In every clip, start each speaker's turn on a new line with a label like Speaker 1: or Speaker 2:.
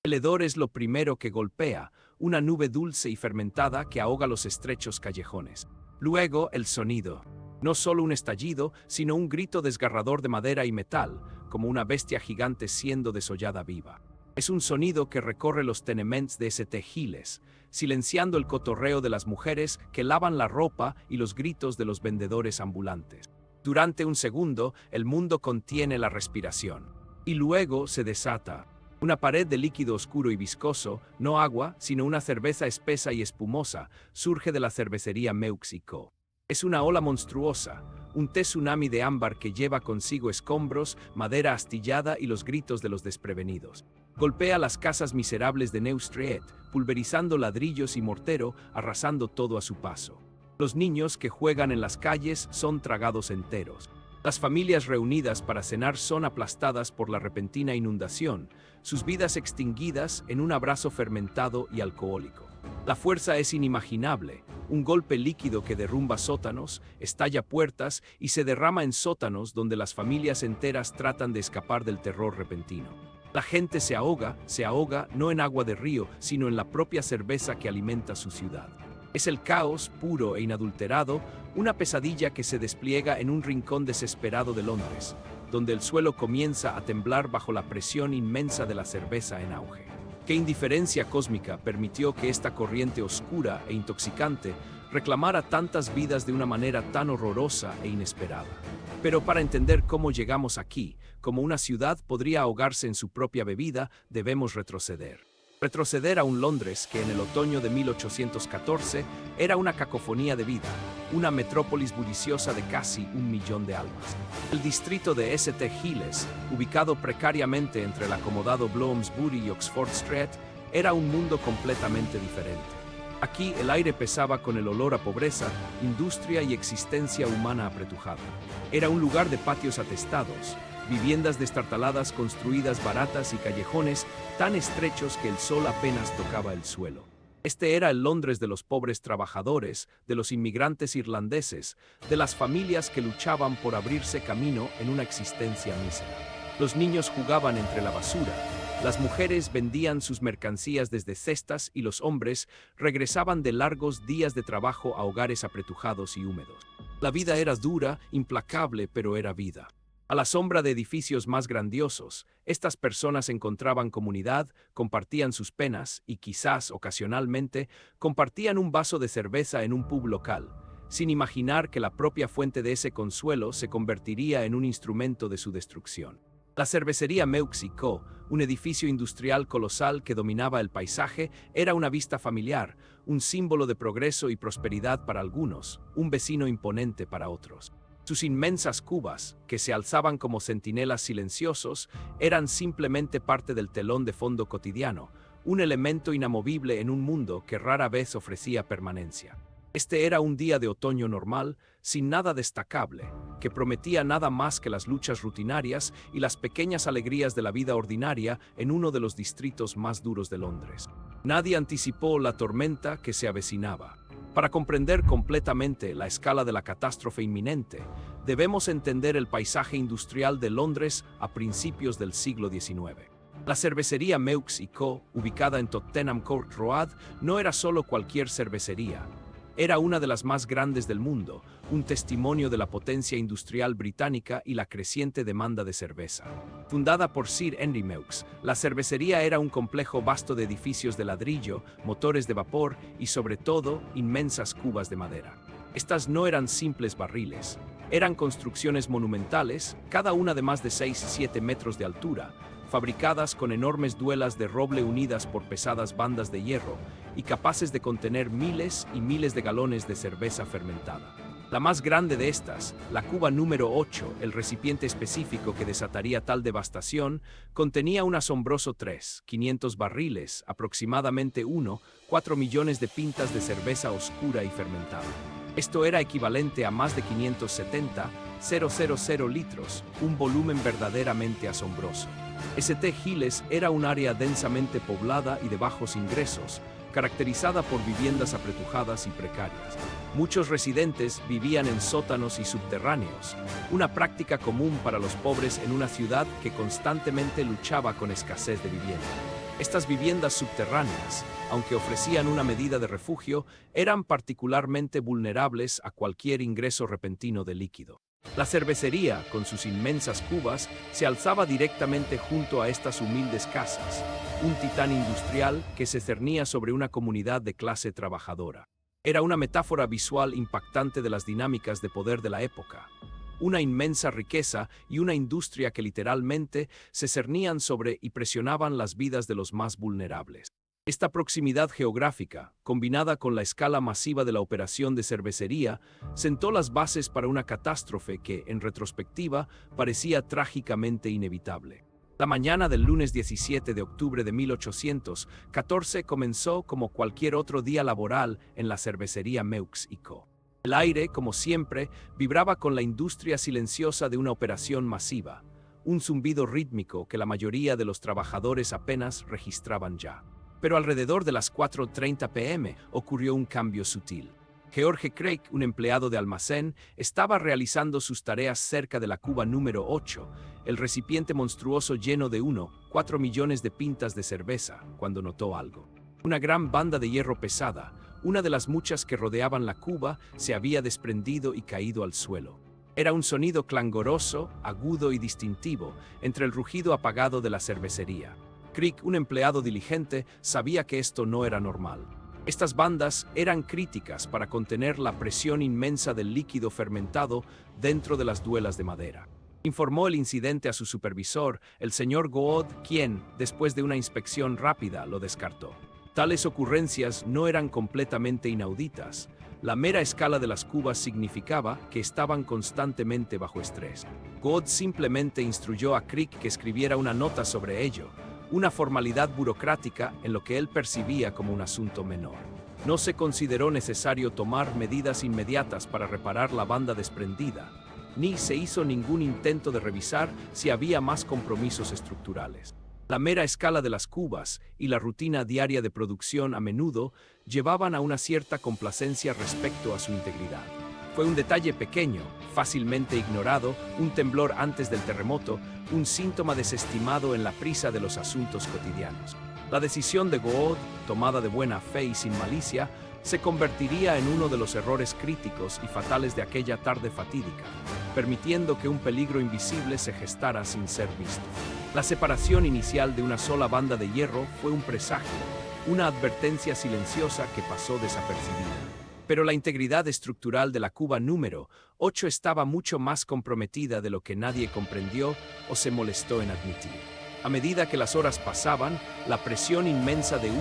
Speaker 1: El hedor es lo primero que golpea, una nube dulce y fermentada que ahoga los estrechos callejones. Luego, el sonido. No solo un estallido, sino un grito desgarrador de madera y metal, como una bestia gigante siendo desollada viva. Es un sonido que recorre los tenements de St. Giles, silenciando el cotorreo de las mujeres que lavan la ropa y los gritos de los vendedores ambulantes. Durante un segundo, el mundo contiene la respiración. Y luego se desata. Una pared de líquido oscuro y viscoso, no agua, sino una cerveza espesa y espumosa, surge de la cervecería Meux & Co. Es una ola monstruosa, un tsunami de ámbar que lleva consigo escombros, madera astillada y los gritos de los desprevenidos. Golpea las casas miserables de New Street, pulverizando ladrillos y mortero, arrasando todo a su paso. Los niños que juegan en las calles son tragados enteros. Las familias reunidas para cenar son aplastadas por la repentina inundación, sus vidas extinguidas en un abrazo fermentado y alcohólico. La fuerza es inimaginable, un golpe líquido que derrumba sótanos, estalla puertas y se derrama en sótanos donde las familias enteras tratan de escapar del terror repentino. La gente se ahoga no en agua de río, sino en la propia cerveza que alimenta su ciudad. Es el caos, puro e inadulterado, una pesadilla que se despliega en un rincón desesperado de Londres, donde el suelo comienza a temblar bajo la presión inmensa de la cerveza en auge. ¿Qué indiferencia cósmica permitió que esta corriente oscura e intoxicante reclamara tantas vidas de una manera tan horrorosa e inesperada? Pero para entender cómo llegamos aquí, cómo una ciudad podría ahogarse en su propia bebida, debemos retroceder. Retroceder a un Londres que en el otoño de 1814 era una cacofonía de vida, una metrópolis bulliciosa de casi 1 millón de almas. El distrito de St. Giles, ubicado precariamente entre el acomodado Bloomsbury y Oxford Street, era un mundo completamente diferente. Aquí el aire pesaba con el olor a pobreza, industria y existencia humana apretujada. Era un lugar de patios atestados, viviendas destartaladas construidas baratas y callejones tan estrechos que el sol apenas tocaba el suelo. Este era el Londres de los pobres trabajadores, de los inmigrantes irlandeses, de las familias que luchaban por abrirse camino en una existencia mísera. Los niños jugaban entre la basura, las mujeres vendían sus mercancías desde cestas y los hombres regresaban de largos días de trabajo a hogares apretujados y húmedos. La vida era dura, implacable, pero era vida. A la sombra de edificios más grandiosos, estas personas encontraban comunidad, compartían sus penas y quizás, ocasionalmente, compartían un vaso de cerveza en un pub local, sin imaginar que la propia fuente de ese consuelo se convertiría en un instrumento de su destrucción. La cervecería Meux & Co., un edificio industrial colosal que dominaba el paisaje, era una vista familiar, un símbolo de progreso y prosperidad para algunos, un vecino imponente para otros. Sus inmensas cubas, que se alzaban como centinelas silenciosos, eran simplemente parte del telón de fondo cotidiano, un elemento inamovible en un mundo que rara vez ofrecía permanencia. Este era un día de otoño normal, sin nada destacable, que prometía nada más que las luchas rutinarias y las pequeñas alegrías de la vida ordinaria en uno de los distritos más duros de Londres. Nadie anticipó la tormenta que se avecinaba. Para comprender completamente la escala de la catástrofe inminente, debemos entender el paisaje industrial de Londres a principios del siglo XIX. La cervecería Meux & Co., ubicada en Tottenham Court Road, no era solo cualquier cervecería. Era una de las más grandes del mundo, un testimonio de la potencia industrial británica y la creciente demanda de cerveza. Fundada por Sir Henry Meux, la cervecería era un complejo vasto de edificios de ladrillo, motores de vapor y, sobre todo, inmensas cubas de madera. Estas no eran simples barriles, eran construcciones monumentales, cada una de más de 6-7 metros de altura, fabricadas con enormes duelas de roble unidas por pesadas bandas de hierro y capaces de contener miles y miles de galones de cerveza fermentada. La más grande de estas, la cuba número 8, el recipiente específico que desataría tal devastación, contenía un asombroso 500 barriles, aproximadamente 4 millones de pintas de cerveza oscura y fermentada. Esto era equivalente a más de 570,000 litros, un volumen verdaderamente asombroso. St. Giles era un área densamente poblada y de bajos ingresos, caracterizada por viviendas apretujadas y precarias. Muchos residentes vivían en sótanos y subterráneos, una práctica común para los pobres en una ciudad que constantemente luchaba con escasez de vivienda. Estas viviendas subterráneas, aunque ofrecían una medida de refugio, eran particularmente vulnerables a cualquier ingreso repentino de líquido. La cervecería, con sus inmensas cubas, se alzaba directamente junto a estas humildes casas, un titán industrial que se cernía sobre una comunidad de clase trabajadora. Era una metáfora visual impactante de las dinámicas de poder de la época. Una inmensa riqueza y una industria que literalmente se cernían sobre y presionaban las vidas de los más vulnerables. Esta proximidad geográfica, combinada con la escala masiva de la operación de cervecería, sentó las bases para una catástrofe que, en retrospectiva, parecía trágicamente inevitable. La mañana del lunes 17 de octubre de 1814 comenzó como cualquier otro día laboral en la cervecería Meux & Co. El aire, como siempre, vibraba con la industria silenciosa de una operación masiva, un zumbido rítmico que la mayoría de los trabajadores apenas registraban ya. Pero alrededor de las 4:30 p.m. ocurrió un cambio sutil. George Craig, un empleado de almacén, estaba realizando sus tareas cerca de la cuba número 8, el recipiente monstruoso lleno de 4 millones de pintas de cerveza, cuando notó algo. Una gran banda de hierro pesada, una de las muchas que rodeaban la cuba, se había desprendido y caído al suelo. Era un sonido clangoroso, agudo y distintivo, entre el rugido apagado de la cervecería. Crick, un empleado diligente, sabía que esto no era normal. Estas bandas eran críticas para contener la presión inmensa del líquido fermentado dentro de las duelas de madera. Informó el incidente a su supervisor, el señor Goode, quien, después de una inspección rápida, lo descartó. Tales ocurrencias no eran completamente inauditas. La mera escala de las cubas significaba que estaban constantemente bajo estrés. Goode simplemente instruyó a Crick que escribiera una nota sobre ello, una formalidad burocrática en lo que él percibía como un asunto menor. No se consideró necesario tomar medidas inmediatas para reparar la banda desprendida, ni se hizo ningún intento de revisar si había más compromisos estructurales. La mera escala de las cubas y la rutina diaria de producción a menudo llevaban a una cierta complacencia respecto a su integridad. Fue un detalle pequeño, fácilmente ignorado, un temblor antes del terremoto, un síntoma desestimado en la prisa de los asuntos cotidianos. La decisión de Goode, tomada de buena fe y sin malicia, se convertiría en uno de los errores críticos y fatales de aquella tarde fatídica, permitiendo que un peligro invisible se gestara sin ser visto. La separación inicial de una sola banda de hierro fue un presagio, una advertencia silenciosa que pasó desapercibida. Pero la integridad estructural de la cuba número 8 estaba mucho más comprometida de lo que nadie comprendió o se molestó en admitir. A medida que las horas pasaban, la presión inmensa de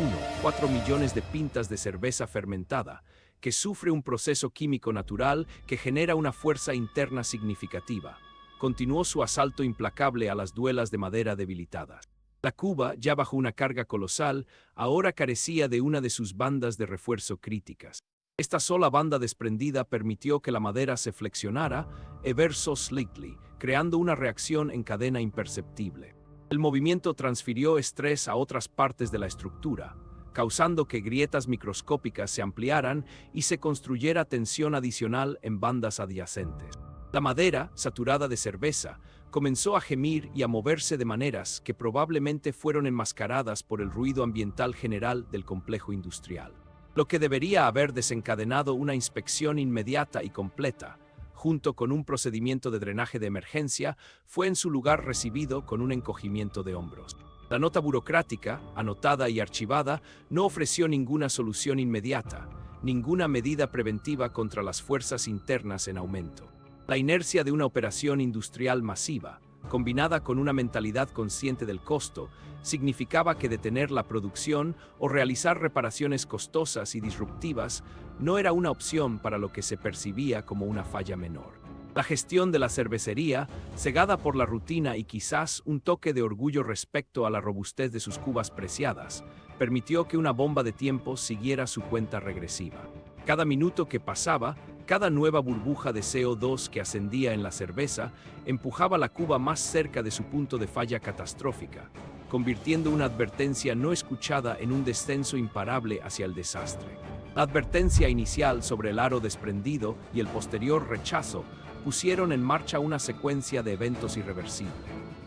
Speaker 1: 4 millones de pintas de cerveza fermentada, que sufre un proceso químico natural que genera una fuerza interna significativa, continuó su asalto implacable a las duelas de madera debilitadas. La cuba, ya bajo una carga colosal, ahora carecía de una de sus bandas de refuerzo críticas. Esta sola banda desprendida permitió que la madera se flexionara ever so slightly, creando una reacción en cadena imperceptible. El movimiento transfirió estrés a otras partes de la estructura, causando que grietas microscópicas se ampliaran y se construyera tensión adicional en bandas adyacentes. La madera, saturada de cerveza, comenzó a gemir y a moverse de maneras que probablemente fueron enmascaradas por el ruido ambiental general del complejo industrial. Lo que debería haber desencadenado una inspección inmediata y completa, junto con un procedimiento de drenaje de emergencia, fue en su lugar recibido con un encogimiento de hombros. La nota burocrática, anotada y archivada, no ofreció ninguna solución inmediata, ninguna medida preventiva contra las fuerzas internas en aumento. La inercia de una operación industrial masiva, combinada con una mentalidad consciente del costo, significaba que detener la producción o realizar reparaciones costosas y disruptivas no era una opción para lo que se percibía como una falla menor. La gestión de la cervecería, cegada por la rutina y quizás un toque de orgullo respecto a la robustez de sus cubas preciadas, permitió que una bomba de tiempo siguiera su cuenta regresiva. Cada minuto que pasaba, cada nueva burbuja de CO2 que ascendía en la cerveza empujaba la cuba más cerca de su punto de falla catastrófica, convirtiendo una advertencia no escuchada en un descenso imparable hacia el desastre. La advertencia inicial sobre el aro desprendido y el posterior rechazo pusieron en marcha una secuencia de eventos irreversibles.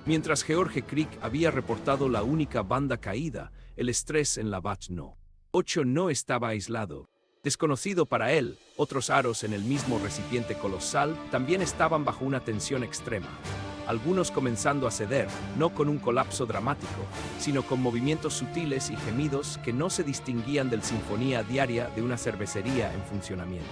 Speaker 1: Mientras George Crick había reportado la única banda caída, el estrés en la Batch No. 8 no estaba aislado. Desconocido para él, otros aros en el mismo recipiente colosal también estaban bajo una tensión extrema. Algunos comenzando a ceder, no con un colapso dramático, sino con movimientos sutiles y gemidos que no se distinguían del sinfonía diaria de una cervecería en funcionamiento.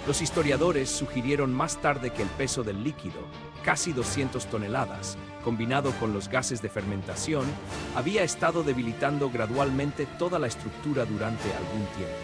Speaker 1: Los historiadores sugirieron más tarde que el peso del líquido, casi 200 toneladas, combinado con los gases de fermentación, había estado debilitando gradualmente toda la estructura durante algún tiempo.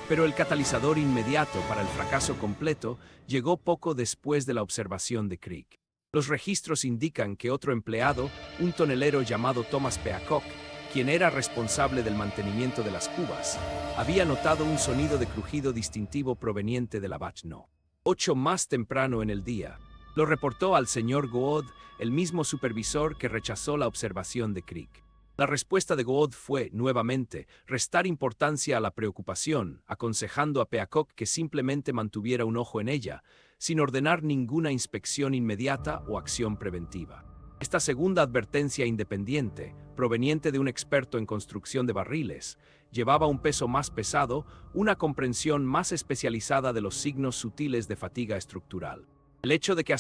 Speaker 1: Pero el catalizador inmediato para el fracaso completo llegó poco después de la observación de Crick. Los registros indican que otro empleado, un tonelero llamado Thomas Peacock, quien era responsable del mantenimiento de las cubas, había notado un sonido de crujido distintivo proveniente de la Batch No. 8 más temprano en el día. Lo reportó al señor Goode, el mismo supervisor que rechazó la observación de Crick. La respuesta de Goode fue, nuevamente, restar importancia a la preocupación, aconsejando a Peacock que simplemente mantuviera un ojo en ella, sin ordenar ninguna inspección inmediata o acción preventiva. Esta segunda advertencia independiente, proveniente de un experto en construcción de barriles, llevaba un peso más pesado, una comprensión más especializada de los signos sutiles de fatiga estructural. El hecho de que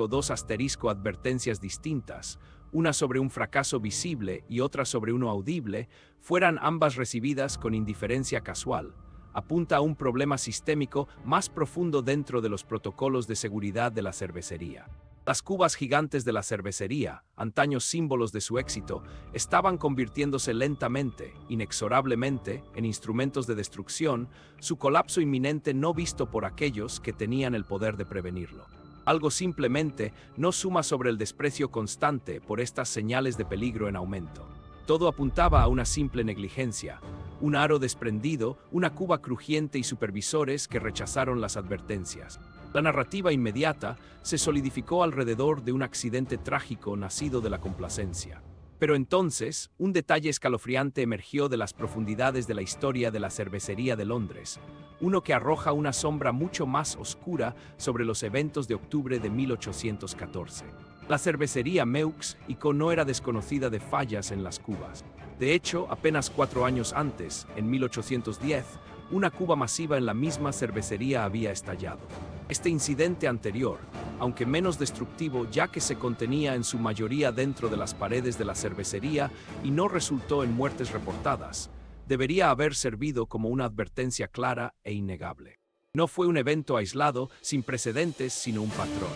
Speaker 1: dos advertencias distintas, una sobre un fracaso visible y otra sobre uno audible, fueran ambas recibidas con indiferencia casual, apunta a un problema sistémico más profundo dentro de los protocolos de seguridad de la cervecería. Las cubas gigantes de la cervecería, antaños símbolos de su éxito, estaban convirtiéndose lentamente, inexorablemente, en instrumentos de destrucción, su colapso inminente no visto por aquellos que tenían el poder de prevenirlo. Algo simplemente no suma sobre el desprecio constante por estas señales de peligro en aumento. Todo apuntaba a una simple negligencia, un aro desprendido, una cuba crujiente y supervisores que rechazaron las advertencias. La narrativa inmediata se solidificó alrededor de un accidente trágico nacido de la complacencia. Pero entonces, un detalle escalofriante emergió de las profundidades de la historia de la cervecería de Londres, uno que arroja una sombra mucho más oscura sobre los eventos de octubre de 1814. La cervecería Meux no era desconocida de fallas en las cubas. De hecho, apenas 4 años antes, en 1810, una cuba masiva en la misma cervecería había estallado. Este incidente anterior, aunque menos destructivo ya que se contenía en su mayoría dentro de las paredes de la cervecería y no resultó en muertes reportadas, debería haber servido como una advertencia clara e innegable. No fue un evento aislado, sin precedentes, sino un patrón.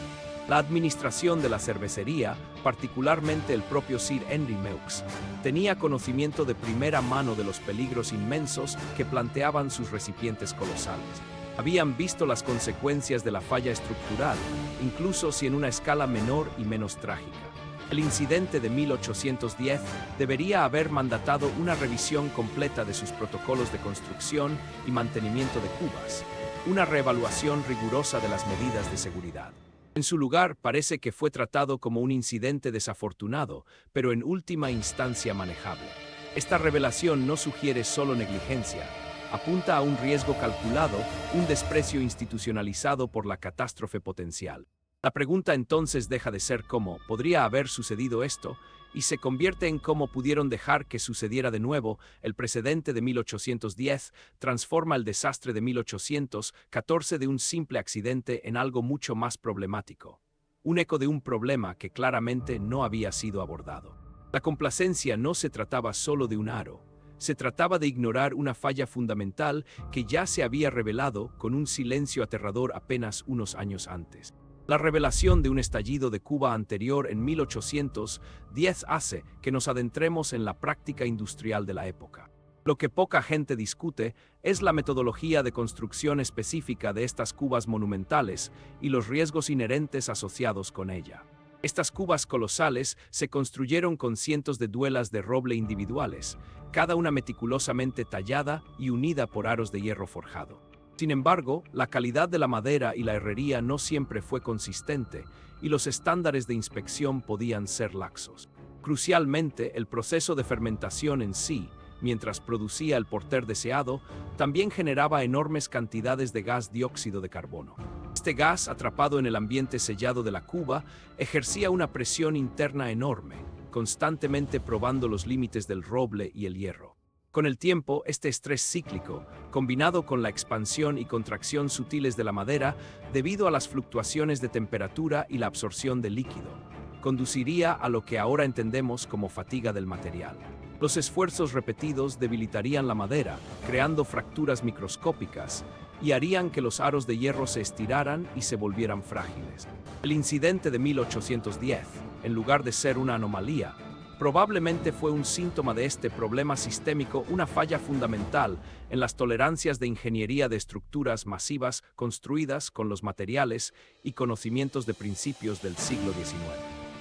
Speaker 1: La administración de la cervecería, particularmente el propio Sir Henry Meux, tenía conocimiento de primera mano de los peligros inmensos que planteaban sus recipientes colosales. Habían visto las consecuencias de la falla estructural, incluso si en una escala menor y menos trágica. El incidente de 1810 debería haber mandatado una revisión completa de sus protocolos de construcción y mantenimiento de cubas, una reevaluación rigurosa de las medidas de seguridad. En su lugar, parece que fue tratado como un incidente desafortunado, pero en última instancia manejable. Esta revelación no sugiere solo negligencia, apunta a un riesgo calculado, un desprecio institucionalizado por la catástrofe potencial. La pregunta entonces deja de ser cómo podría haber sucedido esto y se convierte en cómo pudieron dejar que sucediera de nuevo. El precedente de 1810 transforma el desastre de 1814 de un simple accidente en algo mucho más problemático, un eco de un problema que claramente no había sido abordado. La complacencia no se trataba solo de un aro, se trataba de ignorar una falla fundamental que ya se había revelado con un silencio aterrador apenas unos años antes. La revelación de un estallido de Cuba anterior en 1810 hace que nos adentremos en la práctica industrial de la época. Lo que poca gente discute es la metodología de construcción específica de estas cubas monumentales y los riesgos inherentes asociados con ella. Estas cubas colosales se construyeron con cientos de duelas de roble individuales, cada una meticulosamente tallada y unida por aros de hierro forjado. Sin embargo, la calidad de la madera y la herrería no siempre fue consistente, y los estándares de inspección podían ser laxos. Crucialmente, el proceso de fermentación en sí, mientras producía el porter deseado, también generaba enormes cantidades de gas dióxido de carbono. Este gas, atrapado en el ambiente sellado de la cuba, ejercía una presión interna enorme, constantemente probando los límites del roble y el hierro. Con el tiempo, este estrés cíclico, combinado con la expansión y contracción sutiles de la madera, debido a las fluctuaciones de temperatura y la absorción de líquido, conduciría a lo que ahora entendemos como fatiga del material. Los esfuerzos repetidos debilitarían la madera, creando fracturas microscópicas, y harían que los aros de hierro se estiraran y se volvieran frágiles. El incidente de 1810, en lugar de ser una anomalía, probablemente fue un síntoma de este problema sistémico, una falla fundamental en las tolerancias de ingeniería de estructuras masivas construidas con los materiales y conocimientos de principios del siglo XIX.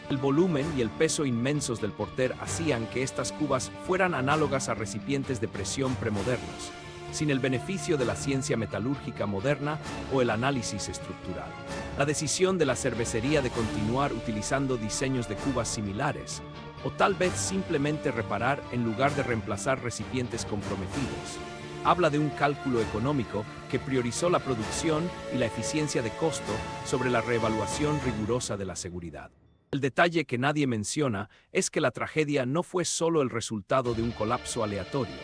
Speaker 1: El volumen y el peso inmensos del Porter hacían que estas cubas fueran análogas a recipientes de presión premodernos, sin el beneficio de la ciencia metalúrgica moderna o el análisis estructural. La decisión de la cervecería de continuar utilizando diseños de cubas similares, o tal vez simplemente reparar en lugar de reemplazar recipientes comprometidos, habla de un cálculo económico que priorizó la producción y la eficiencia de costo sobre la reevaluación rigurosa de la seguridad. El detalle que nadie menciona es que la tragedia no fue solo el resultado de un colapso aleatorio,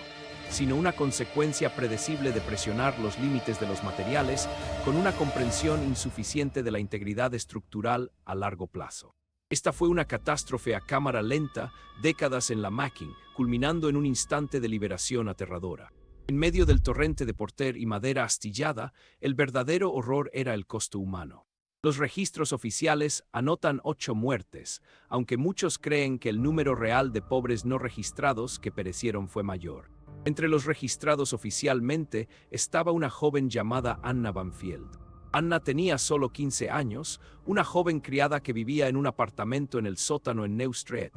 Speaker 1: sino una consecuencia predecible de presionar los límites de los materiales con una comprensión insuficiente de la integridad estructural a largo plazo. Esta fue una catástrofe a cámara lenta, décadas en la making, culminando en un instante de liberación aterradora. En medio del torrente de Porter y madera astillada, el verdadero horror era el costo humano. Los registros oficiales anotan 8 muertes, aunque muchos creen que el número real de pobres no registrados que perecieron fue mayor. Entre los registrados oficialmente estaba una joven llamada Anna Banfield. Anna tenía solo 15 años, una joven criada que vivía en un apartamento en el sótano en New Street,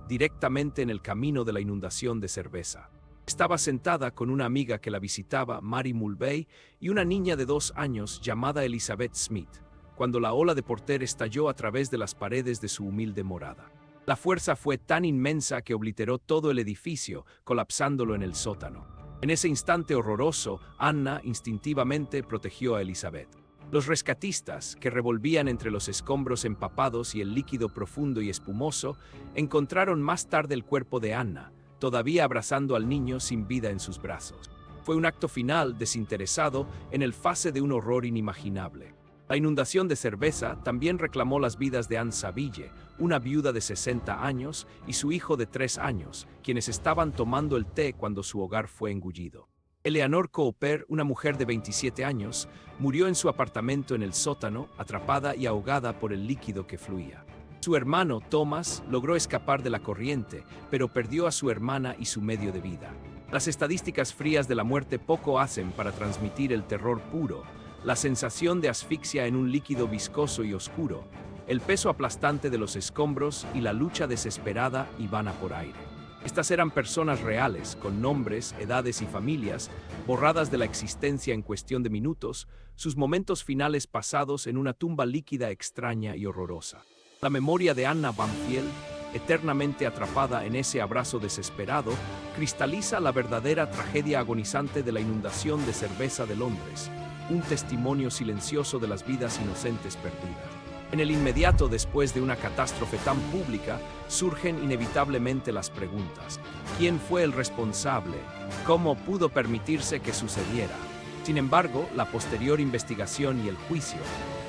Speaker 1: directamente en el camino de la inundación de cerveza. Estaba sentada con una amiga que la visitaba, Mary Mulvey, y una niña de 2 años llamada Elizabeth Smith, cuando la ola de Porter estalló a través de las paredes de su humilde morada. La fuerza fue tan inmensa que obliteró todo el edificio, colapsándolo en el sótano. En ese instante horroroso, Anna instintivamente protegió a Elizabeth. Los rescatistas, que revolvían entre los escombros empapados y el líquido profundo y espumoso, encontraron más tarde el cuerpo de Anna, todavía abrazando al niño sin vida en sus brazos. Fue un acto final desinteresado en el fase de un horror inimaginable. La inundación de cerveza también reclamó las vidas de Anne Saville, una viuda de 60 años, y su hijo de 3 años, quienes estaban tomando el té cuando su hogar fue engullido. Eleanor Cooper, una mujer de 27 años, murió en su apartamento en el sótano, atrapada y ahogada por el líquido que fluía. Su hermano, Thomas, logró escapar de la corriente, pero perdió a su hermana y su medio de vida. Las estadísticas frías de la muerte poco hacen para transmitir el terror puro, la sensación de asfixia en un líquido viscoso y oscuro, el peso aplastante de los escombros y la lucha desesperada y vana por aire. Estas eran personas reales, con nombres, edades y familias, borradas de la existencia en cuestión de minutos, sus momentos finales pasados en una tumba líquida extraña y horrorosa. La memoria de Anna Banfield, eternamente atrapada en ese abrazo desesperado, cristaliza la verdadera tragedia agonizante de la inundación de cerveza de Londres, un testimonio silencioso de las vidas inocentes perdidas. En el inmediato después de una catástrofe tan pública, surgen inevitablemente las preguntas. ¿Quién fue el responsable? ¿Cómo pudo permitirse que sucediera? Sin embargo, la posterior investigación y el juicio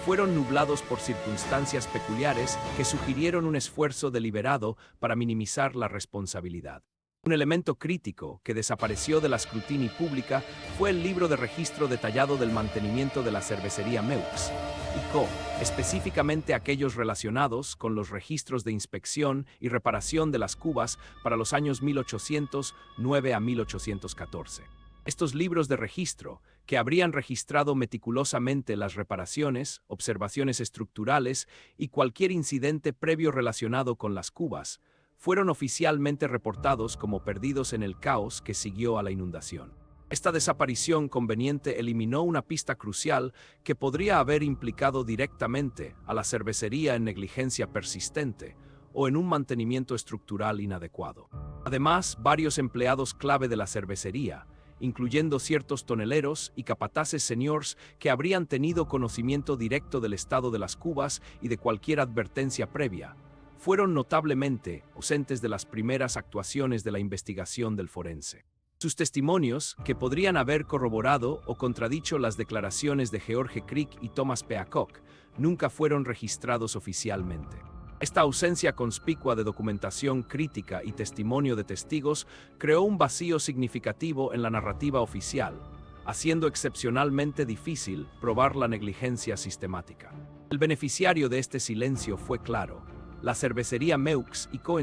Speaker 1: fueron nublados por circunstancias peculiares que sugirieron un esfuerzo deliberado para minimizar la responsabilidad. Un elemento crítico que desapareció de la escrutinio pública fue el libro de registro detallado del mantenimiento de la cervecería Meux y Co., específicamente aquellos relacionados con los registros de inspección y reparación de las cubas para los años 1809 a 1814. Estos libros de registro, que habrían registrado meticulosamente las reparaciones, observaciones estructurales y cualquier incidente previo relacionado con las cubas, fueron oficialmente reportados como perdidos en el caos que siguió a la inundación. Esta desaparición conveniente eliminó una pista crucial que podría haber implicado directamente a la cervecería en negligencia persistente o en un mantenimiento estructural inadecuado. Además, varios empleados clave de la cervecería, incluyendo ciertos toneleros y capataces seniors que habrían tenido conocimiento directo del estado de las cubas y de cualquier advertencia previa, fueron notablemente ausentes de las primeras actuaciones de la investigación del forense. Sus testimonios, que podrían haber corroborado o contradicho las declaraciones de George Crick y Thomas Peacock, nunca fueron registrados oficialmente. Esta ausencia conspicua de documentación crítica y testimonio de testigos creó un vacío significativo en la narrativa oficial, haciendo excepcionalmente difícil probar la negligencia sistemática. El beneficiario de este silencio fue claro: la cervecería Meux y Co.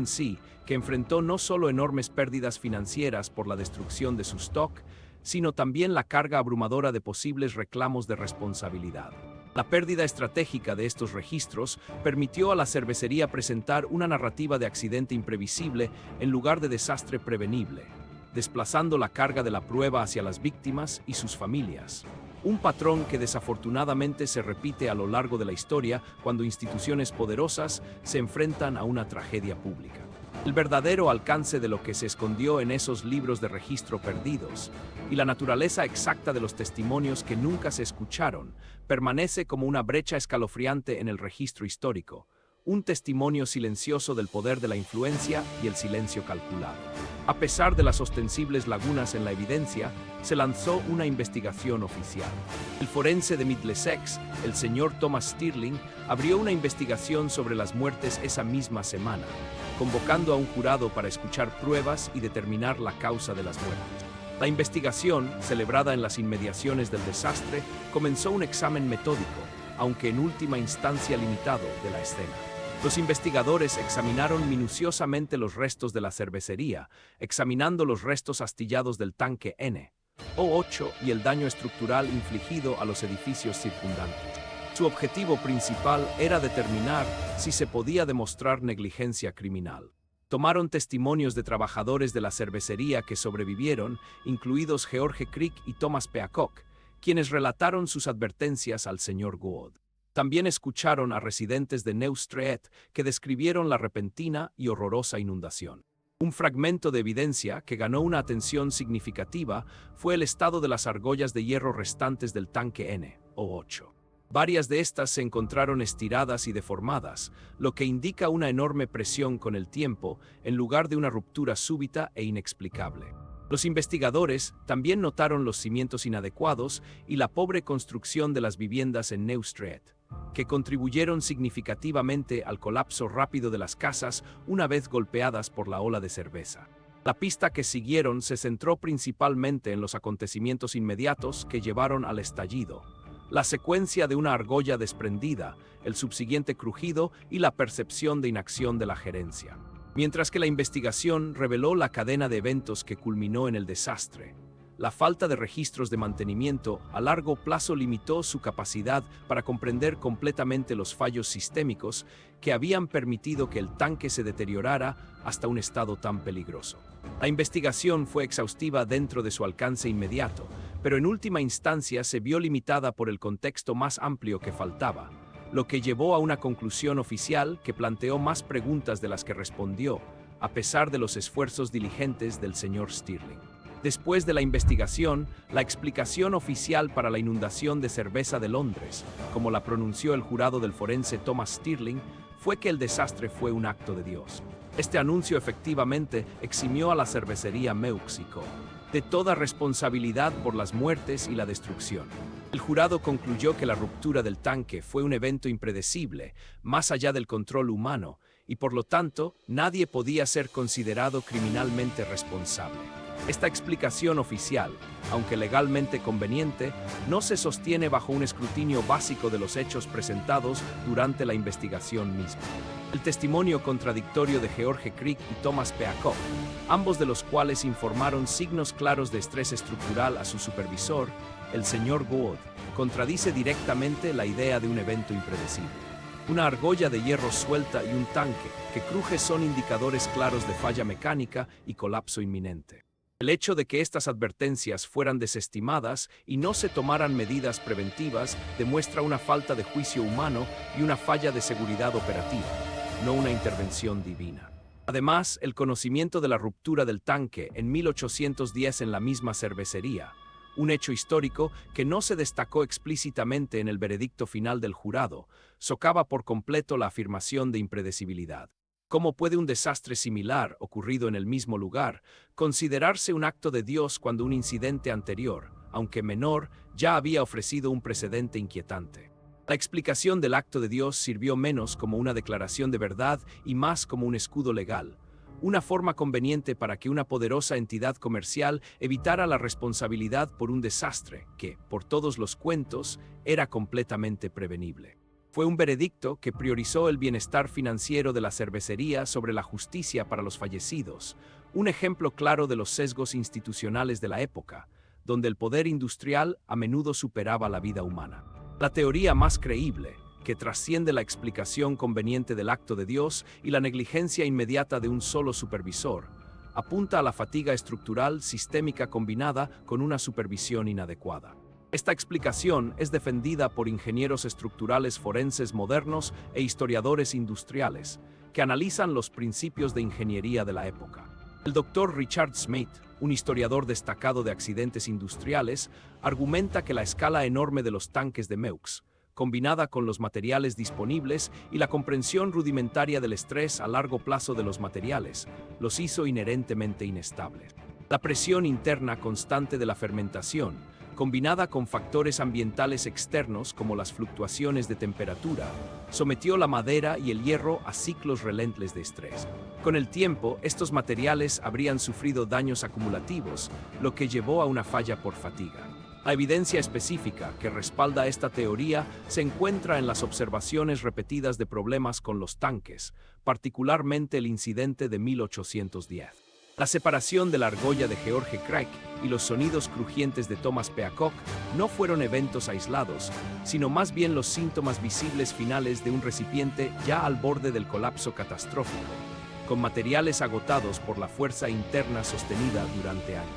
Speaker 1: que enfrentó no solo enormes pérdidas financieras por la destrucción de su stock, sino también la carga abrumadora de posibles reclamos de responsabilidad. La pérdida estratégica de estos registros permitió a la cervecería presentar una narrativa de accidente imprevisible en lugar de desastre prevenible, desplazando la carga de la prueba hacia las víctimas y sus familias. Un patrón que desafortunadamente se repite a lo largo de la historia cuando instituciones poderosas se enfrentan a una tragedia pública. El verdadero alcance de lo que se escondió en esos libros de registro perdidos y la naturaleza exacta de los testimonios que nunca se escucharon permanece como una brecha escalofriante en el registro histórico, un testimonio silencioso del poder de la influencia y el silencio calculado. A pesar de las ostensibles lagunas en la evidencia, se lanzó una investigación oficial. El forense de Middlesex, el señor Thomas Stirling, abrió una investigación sobre las muertes esa misma semana, convocando a un jurado para escuchar pruebas y determinar la causa de las muertes. La investigación, celebrada en las inmediaciones del desastre, comenzó un examen metódico, aunque en última instancia limitado, de la escena. Los investigadores examinaron minuciosamente los restos de la cervecería, examinando los restos astillados del tanque NO8 y el daño estructural infligido a los edificios circundantes. Su objetivo principal era determinar si se podía demostrar negligencia criminal. Tomaron testimonios de trabajadores de la cervecería que sobrevivieron, incluidos George Crick y Thomas Peacock, quienes relataron sus advertencias al señor Goode. También escucharon a residentes de Neustrelitz que describieron la repentina y horrorosa inundación. Un fragmento de evidencia que ganó una atención significativa fue el estado de las argollas de hierro restantes del tanque NO8. Varias de estas se encontraron estiradas y deformadas, lo que indica una enorme presión con el tiempo en lugar de una ruptura súbita e inexplicable. Los investigadores también notaron los cimientos inadecuados y la pobre construcción de las viviendas en Neustrelitz, que contribuyeron significativamente al colapso rápido de las casas una vez golpeadas por la ola de cerveza. La pista que siguieron se centró principalmente en los acontecimientos inmediatos que llevaron al estallido: la secuencia de una argolla desprendida, el subsiguiente crujido y la percepción de inacción de la gerencia. Mientras que la investigación reveló la cadena de eventos que culminó en el desastre, la falta de registros de mantenimiento a largo plazo limitó su capacidad para comprender completamente los fallos sistémicos que habían permitido que el tanque se deteriorara hasta un estado tan peligroso. La investigación fue exhaustiva dentro de su alcance inmediato, pero en última instancia se vio limitada por el contexto más amplio que faltaba, lo que llevó a una conclusión oficial que planteó más preguntas de las que respondió, a pesar de los esfuerzos diligentes del señor Stirling. Después de la investigación, la explicación oficial para la inundación de cerveza de Londres, como la pronunció el jurado del forense Thomas Stirling, fue que el desastre fue un acto de Dios. Este anuncio efectivamente eximió a la cervecería Meux y Co. de toda responsabilidad por las muertes y la destrucción. El jurado concluyó que la ruptura del tanque fue un evento impredecible, más allá del control humano, y por lo tanto, nadie podía ser considerado criminalmente responsable. Esta explicación oficial, aunque legalmente conveniente, no se sostiene bajo un escrutinio básico de los hechos presentados durante la investigación misma. El testimonio contradictorio de George Crick y Thomas Peacock, ambos de los cuales informaron signos claros de estrés estructural a su supervisor, el señor Goode, contradice directamente la idea de un evento impredecible. Una argolla de hierro suelta y un tanque que cruje son indicadores claros de falla mecánica y colapso inminente. El hecho de que estas advertencias fueran desestimadas y no se tomaran medidas preventivas demuestra una falta de juicio humano y una falla de seguridad operativa, no una intervención divina. Además, el conocimiento de la ruptura del tanque en 1810 en la misma cervecería, un hecho histórico que no se destacó explícitamente en el veredicto final del jurado, socava por completo la afirmación de impredecibilidad. ¿Cómo puede un desastre similar, ocurrido en el mismo lugar, considerarse un acto de Dios cuando un incidente anterior, aunque menor, ya había ofrecido un precedente inquietante? La explicación del acto de Dios sirvió menos como una declaración de verdad y más como un escudo legal, una forma conveniente para que una poderosa entidad comercial evitara la responsabilidad por un desastre que, por todos los cuentos, era completamente prevenible. Fue un veredicto que priorizó el bienestar financiero de la cervecería sobre la justicia para los fallecidos, un ejemplo claro de los sesgos institucionales de la época, donde el poder industrial a menudo superaba la vida humana. La teoría más creíble, que trasciende la explicación conveniente del acto de Dios y la negligencia inmediata de un solo supervisor, apunta a la fatiga estructural sistémica combinada con una supervisión inadecuada. Esta explicación es defendida por ingenieros estructurales forenses modernos e historiadores industriales, que analizan los principios de ingeniería de la época. El Dr. Richard Smith, un historiador destacado de accidentes industriales, argumenta que la escala enorme de los tanques de Meux, combinada con los materiales disponibles y la comprensión rudimentaria del estrés a largo plazo de los materiales, los hizo inherentemente inestables. La presión interna constante de la fermentación, combinada con factores ambientales externos como las fluctuaciones de temperatura, sometió la madera y el hierro a ciclos relentes de estrés. Con el tiempo, estos materiales habrían sufrido daños acumulativos, lo que llevó a una falla por fatiga. La evidencia específica que respalda esta teoría se encuentra en las observaciones repetidas de problemas con los tanques, particularmente el incidente de 1810. La separación de la argolla de George Craig y los sonidos crujientes de Thomas Peacock no fueron eventos aislados, sino más bien los síntomas visibles finales de un recipiente ya al borde del colapso catastrófico, con materiales agotados por la fuerza interna sostenida durante años.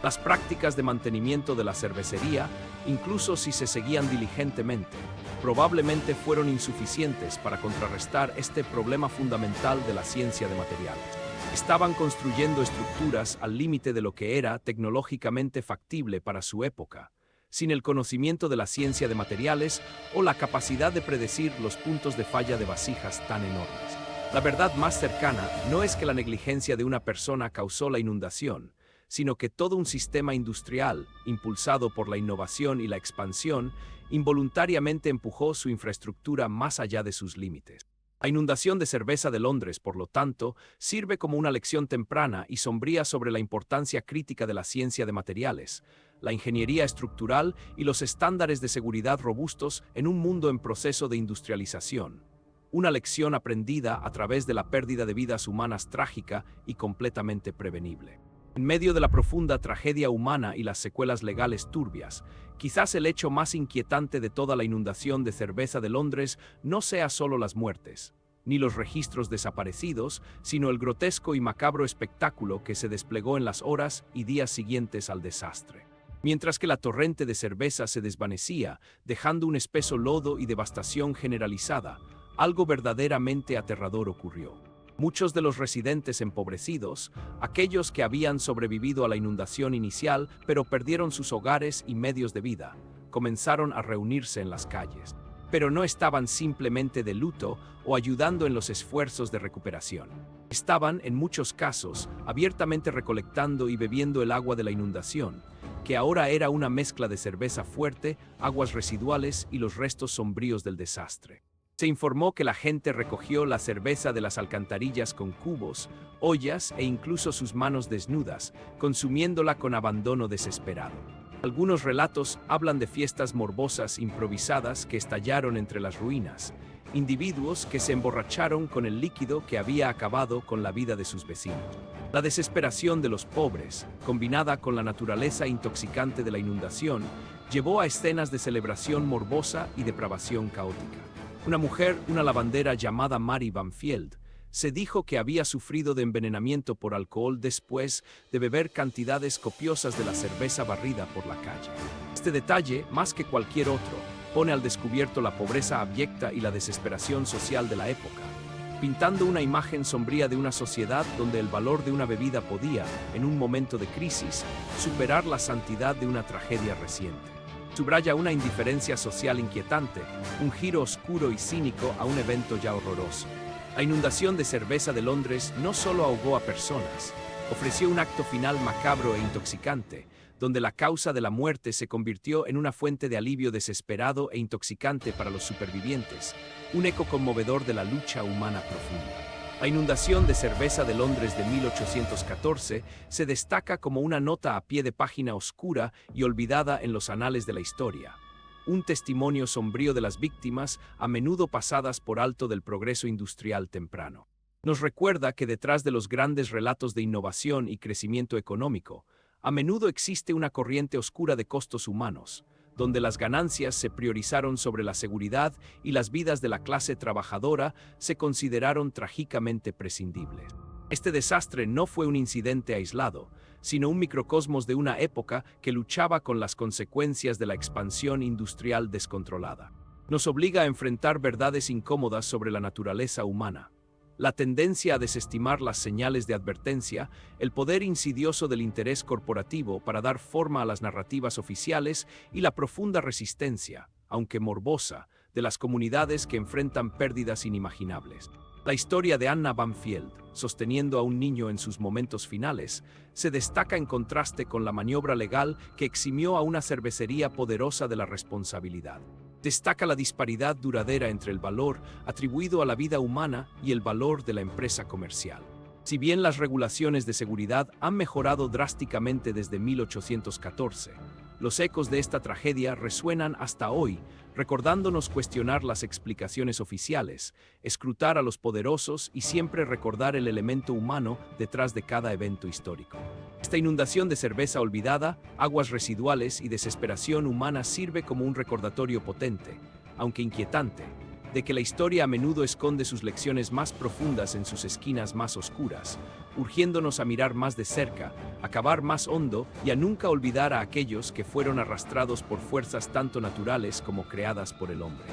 Speaker 1: Las prácticas de mantenimiento de la cervecería, incluso si se seguían diligentemente, probablemente fueron insuficientes para contrarrestar este problema fundamental de la ciencia de materiales. Estaban construyendo estructuras al límite de lo que era tecnológicamente factible para su época, sin el conocimiento de la ciencia de materiales o la capacidad de predecir los puntos de falla de vasijas tan enormes. La verdad más cercana no es que la negligencia de una persona causó la inundación, sino que todo un sistema industrial, impulsado por la innovación y la expansión, involuntariamente empujó su infraestructura más allá de sus límites. La inundación de cerveza de Londres, por lo tanto, sirve como una lección temprana y sombría sobre la importancia crítica de la ciencia de materiales, la ingeniería estructural y los estándares de seguridad robustos en un mundo en proceso de industrialización. Una lección aprendida a través de la pérdida de vidas humanas trágica y completamente prevenible. En medio de la profunda tragedia humana y las secuelas legales turbias, quizás el hecho más inquietante de toda la inundación de cerveza de Londres no sea solo las muertes, ni los registros desaparecidos, sino el grotesco y macabro espectáculo que se desplegó en las horas y días siguientes al desastre. Mientras que la torrente de cerveza se desvanecía, dejando un espeso lodo y devastación generalizada, algo verdaderamente aterrador ocurrió. Muchos de los residentes empobrecidos, aquellos que habían sobrevivido a la inundación inicial pero perdieron sus hogares y medios de vida, comenzaron a reunirse en las calles. Pero no estaban simplemente de luto o ayudando en los esfuerzos de recuperación. Estaban, en muchos casos, abiertamente recolectando y bebiendo el agua de la inundación, que ahora era una mezcla de cerveza fuerte, aguas residuales y los restos sombríos del desastre. Se informó que la gente recogió la cerveza de las alcantarillas con cubos, ollas e incluso sus manos desnudas, consumiéndola con abandono desesperado. Algunos relatos hablan de fiestas morbosas improvisadas que estallaron entre las ruinas, individuos que se emborracharon con el líquido que había acabado con la vida de sus vecinos. La desesperación de los pobres, combinada con la naturaleza intoxicante de la inundación, llevó a escenas de celebración morbosa y depravación caótica. Una mujer, una lavandera llamada Mary Banfield, se dijo que había sufrido de envenenamiento por alcohol después de beber cantidades copiosas de la cerveza barrida por la calle. Este detalle, más que cualquier otro, pone al descubierto la pobreza abyecta y la desesperación social de la época, pintando una imagen sombría de una sociedad donde el valor de una bebida podía, en un momento de crisis, superar la santidad de una tragedia reciente. Subraya una indiferencia social inquietante, un giro oscuro y cínico a un evento ya horroroso. La inundación de cerveza de Londres no solo ahogó a personas, ofreció un acto final macabro e intoxicante, donde la causa de la muerte se convirtió en una fuente de alivio desesperado e intoxicante para los supervivientes, un eco conmovedor de la lucha humana profunda. La inundación de cerveza de Londres de 1814 se destaca como una nota a pie de página oscura y olvidada en los anales de la historia. Un testimonio sombrío de las víctimas, a menudo pasadas por alto del progreso industrial temprano. Nos recuerda que detrás de los grandes relatos de innovación y crecimiento económico, a menudo existe una corriente oscura de costos humanos, donde las ganancias se priorizaron sobre la seguridad y las vidas de la clase trabajadora se consideraron trágicamente prescindibles. Este desastre no fue un incidente aislado, sino un microcosmos de una época que luchaba con las consecuencias de la expansión industrial descontrolada. Nos obliga a enfrentar verdades incómodas sobre la naturaleza humana. La tendencia a desestimar las señales de advertencia, el poder insidioso del interés corporativo para dar forma a las narrativas oficiales y la profunda resistencia, aunque morbosa, de las comunidades que enfrentan pérdidas inimaginables. La historia de Anna Banfield, sosteniendo a un niño en sus momentos finales, se destaca en contraste con la maniobra legal que eximió a una cervecería poderosa de la responsabilidad. Destaca la disparidad duradera entre el valor atribuido a la vida humana y el valor de la empresa comercial. Si bien las regulaciones de seguridad han mejorado drásticamente desde 1814, los ecos de esta tragedia resuenan hasta hoy, recordándonos cuestionar las explicaciones oficiales, escrutar a los poderosos y siempre recordar el elemento humano detrás de cada evento histórico. Esta inundación de cerveza olvidada, aguas residuales y desesperación humana sirve como un recordatorio potente, aunque inquietante, de que la historia a menudo esconde sus lecciones más profundas en sus esquinas más oscuras, urgiéndonos a mirar más de cerca, a cavar más hondo y a nunca olvidar a aquellos que fueron arrastrados por fuerzas tanto naturales como creadas por el hombre.